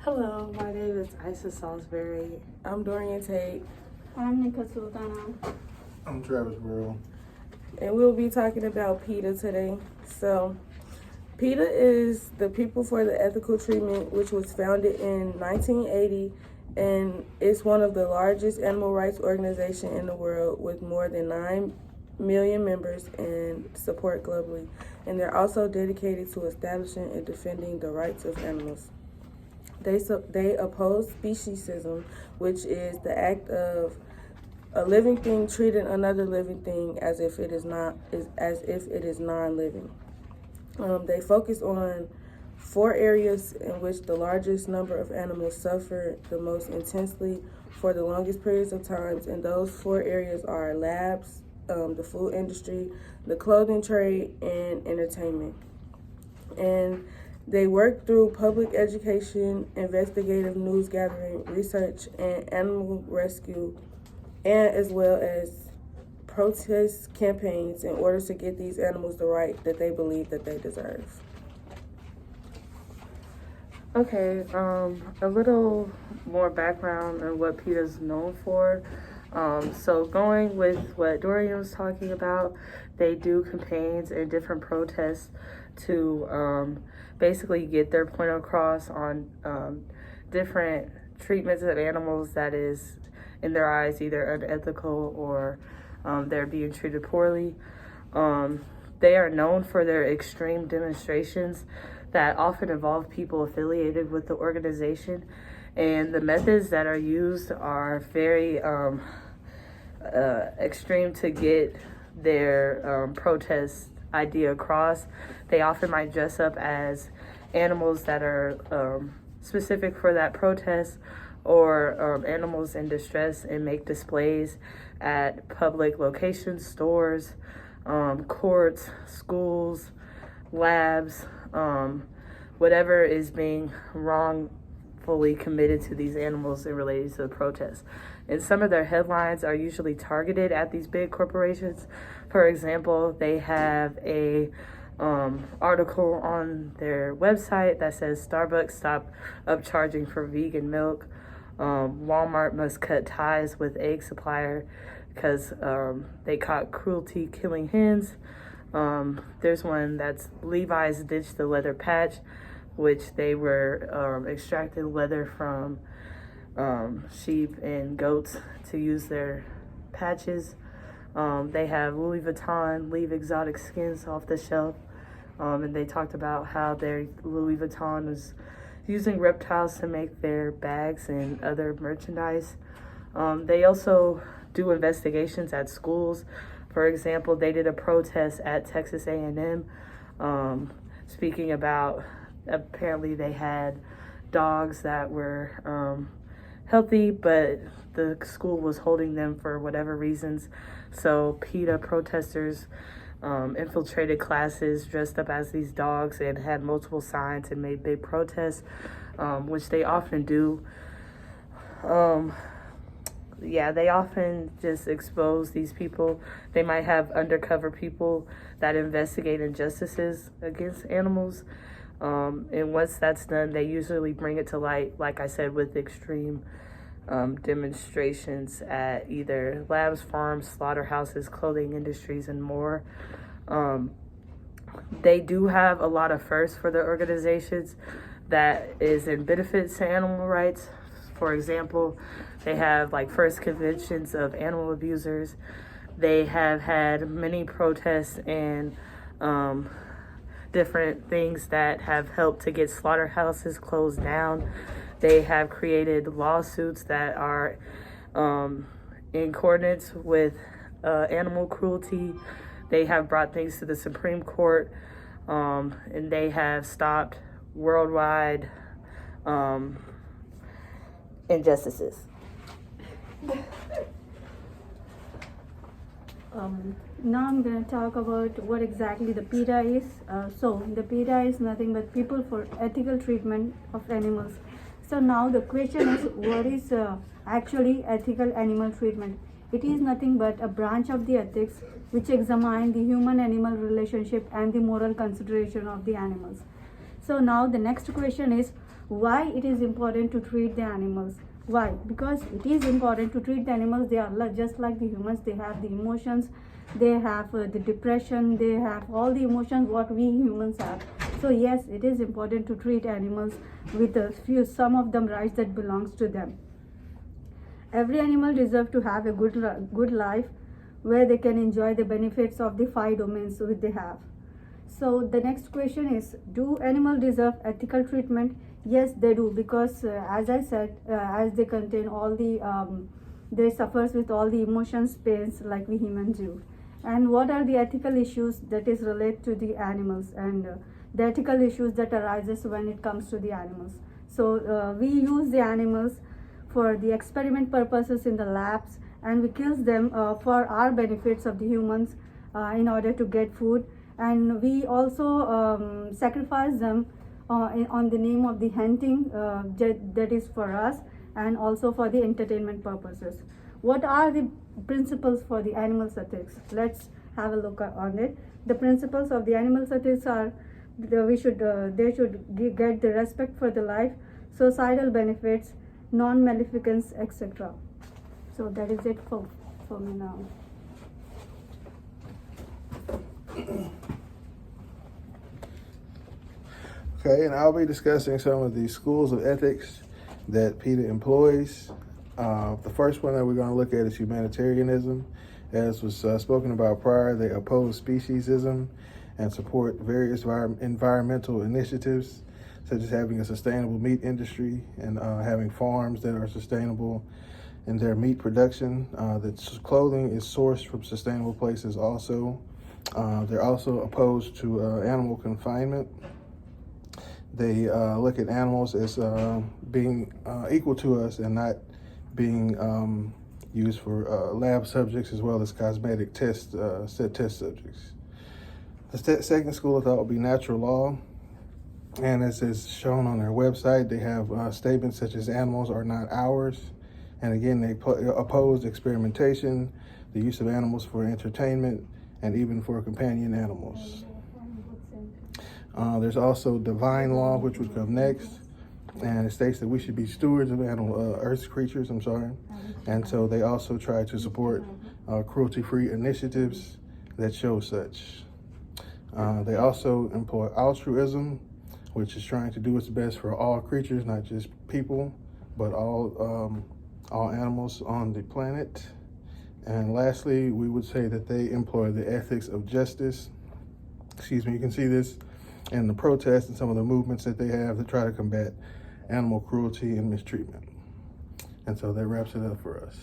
Hello, my name is Isa Salisbury. I'm Dorian Tate. I'm Nika Sultana. I'm Travis Burrell. And we'll be talking about PETA today. So, PETA is the People for the Ethical Treatment, which was founded in 1980, and it's one of the largest animal rights organizations in the world with more than 9 million members and support globally. And they're also dedicated to establishing and defending the rights of animals. They oppose speciesism, which is the act of a living thing treating another living thing as if it is non-living. They focus on 4 areas in which the largest number of animals suffer the most intensely for the longest periods of time, and those 4 areas are labs, the food industry, the clothing trade, and entertainment. And they work through public education, investigative news gathering, research, and animal rescue, and as well as protest campaigns in order to get these animals the right that they believe that they deserve. Okay, a little more background on what PETA is known for. So going with what Dorian was talking about, they do campaigns and different protests to basically get their point across on different treatments of animals that is, in their eyes, either unethical or they're being treated poorly. They are known for their extreme demonstrations that often involve people affiliated with the organization, and the methods that are used are very extreme to get their protest idea across. They often might dress up as animals that are specific for that protest, or animals in distress, and make displays at public locations, stores, courts, schools, labs, whatever is being wrongfully committed to these animals and related to the protests. And some of their headlines are usually targeted at these big corporations. For example, they have a article on their website that says Starbucks stop upcharging for vegan milk. Walmart must cut ties with egg supplier because they caught cruelty killing hens. There's one that's Levi's ditched the leather patch, which they were extracting leather from sheep and goats to use their patches. They have Louis Vuitton leave exotic skins off the shelf, and they talked about how their Louis Vuitton was using reptiles to make their bags and other merchandise. They also do investigations at schools. For example, they did a protest at Texas A&M, speaking about apparently they had dogs that were healthy, but the school was holding them for whatever reasons. So PETA protesters infiltrated classes dressed up as these dogs and had multiple signs and made big protests, which they often do. They often just expose these people. They might have undercover people that investigate injustices against animals. And once that's done, they usually bring it to light, like I said, with extreme demonstrations at either labs, farms, slaughterhouses, clothing industries, and more. They do have a lot of firsts for their organizations that is in benefits to animal rights. For example, they have like first conventions of animal abusers. They have had many protests and different things that have helped to get slaughterhouses closed down. They have created lawsuits that are in accordance with animal cruelty. They have brought things to the Supreme Court, and they have stopped worldwide injustices. Now I'm going to talk about what exactly the PETA is. So the PETA is nothing but People for Ethical Treatment of Animals. So now the question is, what is actually ethical animal treatment? It is nothing but a branch of the ethics which examine the human-animal relationship and the moral consideration of the animals. So now the next question is, Why it is important to treat the animals? Why? Because it is important to treat the animals. They are just like the humans. They have the emotions, they have the depression, they have all the emotions what we humans have. So yes, it is important to treat animals with some of them rights that belongs to them. Every animal deserves to have a good life where they can enjoy the benefits of the 5 domains which they have. So the next question is, do animals deserve ethical treatment? Yes, they do, because as I said, as they contain all the they suffers with all the emotions, pains like we humans do. And what are the ethical issues that is related to the animals, and the ethical issues that arises when it comes to the animals? So we use the animals for the experiment purposes in the labs, and we kill them for our benefits of the humans in order to get food. And we also sacrifice them on the name of the hunting, that is for us, and also for the entertainment purposes. What are the principles for the animal ethics? Let's have a look on it. The principles of the animal ethics are they should get the respect for the life, societal benefits, non-maleficence, etc. So that is it for me now. Okay, and I'll be discussing some of the schools of ethics that PETA employs. The first one that we're going to look at is humanitarianism. As was spoken about prior, they oppose speciesism and support various environmental initiatives, such as having a sustainable meat industry and having farms that are sustainable in their meat production. The clothing is sourced from sustainable places also. They're also opposed to animal confinement. They look at animals as being equal to us and not being used for lab subjects as well as cosmetic test subjects. The second school of thought would be natural law. And as is shown on their website, they have statements such as animals are not ours. And again, they oppose experimentation, the use of animals for entertainment, and even for companion animals. There's also divine law, which would come next, and it states that we should be stewards of Earth's creatures, and so they also try to support cruelty-free initiatives that show such. They also employ altruism, which is trying to do its best for all creatures, not just people, but all animals on the planet. And lastly, we would say that they employ the ethics of justice. You can see this in the protests and some of the movements that they have to try to combat animal cruelty and mistreatment. And so that wraps it up for us.